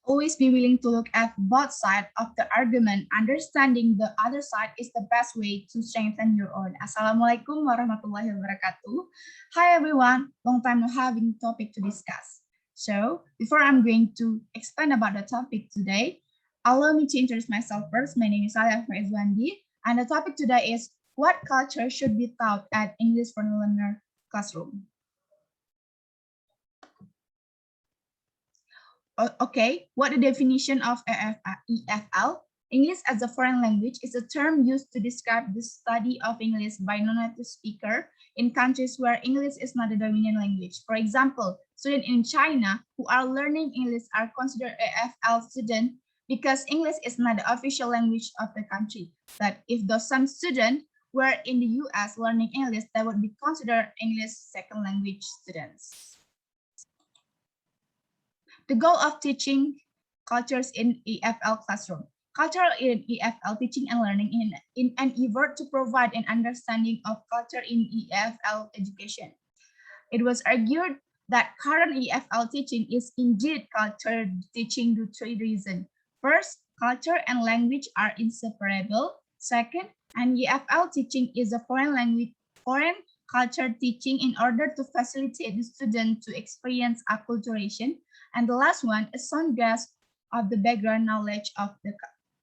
Always be willing to look at both sides of the argument. Understanding the other side is the best way to strengthen your own. Assalamualaikum warahmatullahi wabarakatuh. Hi everyone, long time no having topic to discuss. So before I'm going to expand about the topic today, allow me to introduce myself first. My name is Alya from Izwandi, and the topic today is what culture should be taught at English for Learner classroom. Okay, what the definition of EFL? English as a foreign language is a term used to describe the study of English by non-native speaker in countries where English is not the dominant language. For example, students in China who are learning English are considered EFL students because English is not the official language of the country. But if those some students were in the US learning English, they would be considered English second language students. The goal of teaching cultures in EFL classroom. Culture in EFL teaching and learning in an effort to provide an understanding of culture in EFL education. It was argued that current EFL teaching is indeed culture teaching due to 3 reasons. First, culture and language are inseparable. Second, an EFL teaching is a foreign culture teaching in order to facilitate the student to experience acculturation. And the last one, a sound grasp of the background knowledge of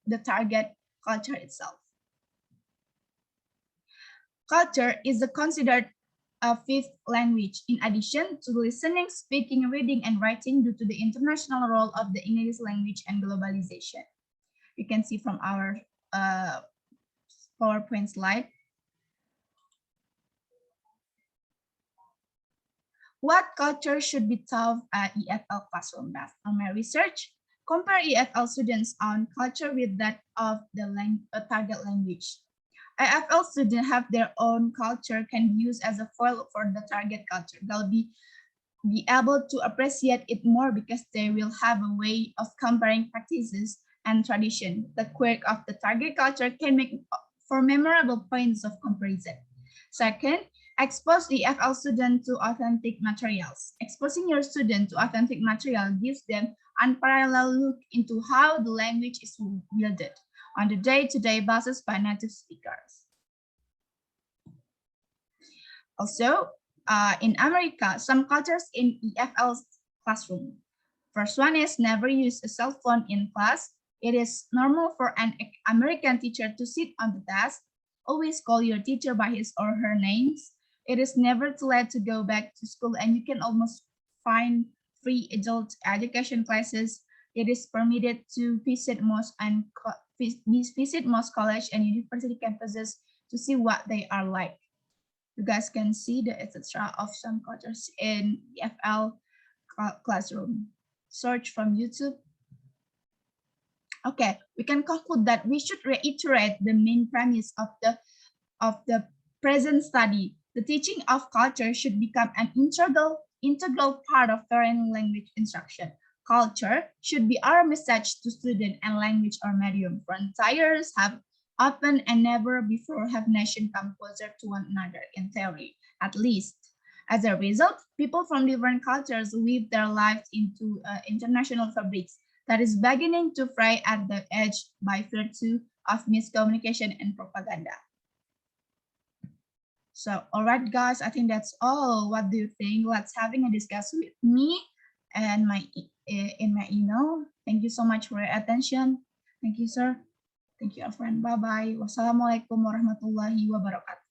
the target culture itself. Culture is considered a fifth language in addition to listening, speaking, reading, and writing due to the international role of the English language and globalization. You can see from our PowerPoint slide. What culture should be taught at EFL classroom? Based on my research, compare EFL students' own culture with that of the target language. EFL students have their own culture can be used as a foil for the target culture. They'll be able to appreciate it more because they will have a way of comparing practices and tradition. The quirk of the target culture can make for memorable points of comparison. Second, expose the EFL student to authentic materials. Exposing your student to authentic material gives them unparalleled look into how the language is wielded on the day-to-day basis by native speakers. Also, in America, some cultures in EFL's classroom. First one is never use a cell phone in class. It is normal for an American teacher to sit on the desk. Always call your teacher by his or her names. It is never too late to go back to school, and you can almost find free adult education classes. It is permitted to visit most college and university campuses to see what they are like. You guys can see the etc. of some cultures in EFL classroom. Search from YouTube. Okay, we can conclude that we should reiterate the main premise of the present study. The teaching of culture should become an integral part of foreign language instruction. Culture should be our message to student and language or medium. Frontiers have opened and never before have nations come closer to one another in theory, at least. As a result, people from different cultures weave their lives into international fabrics that is beginning to fray at the edge by virtue of miscommunication and propaganda. So, all right, guys, I think that's all. What do you think? Let's having a discussion with me and in my email. Thank you so much for your attention. Thank you, sir. Thank you, friend. Bye-bye. Wassalamualaikum warahmatullahi wabarakatuh.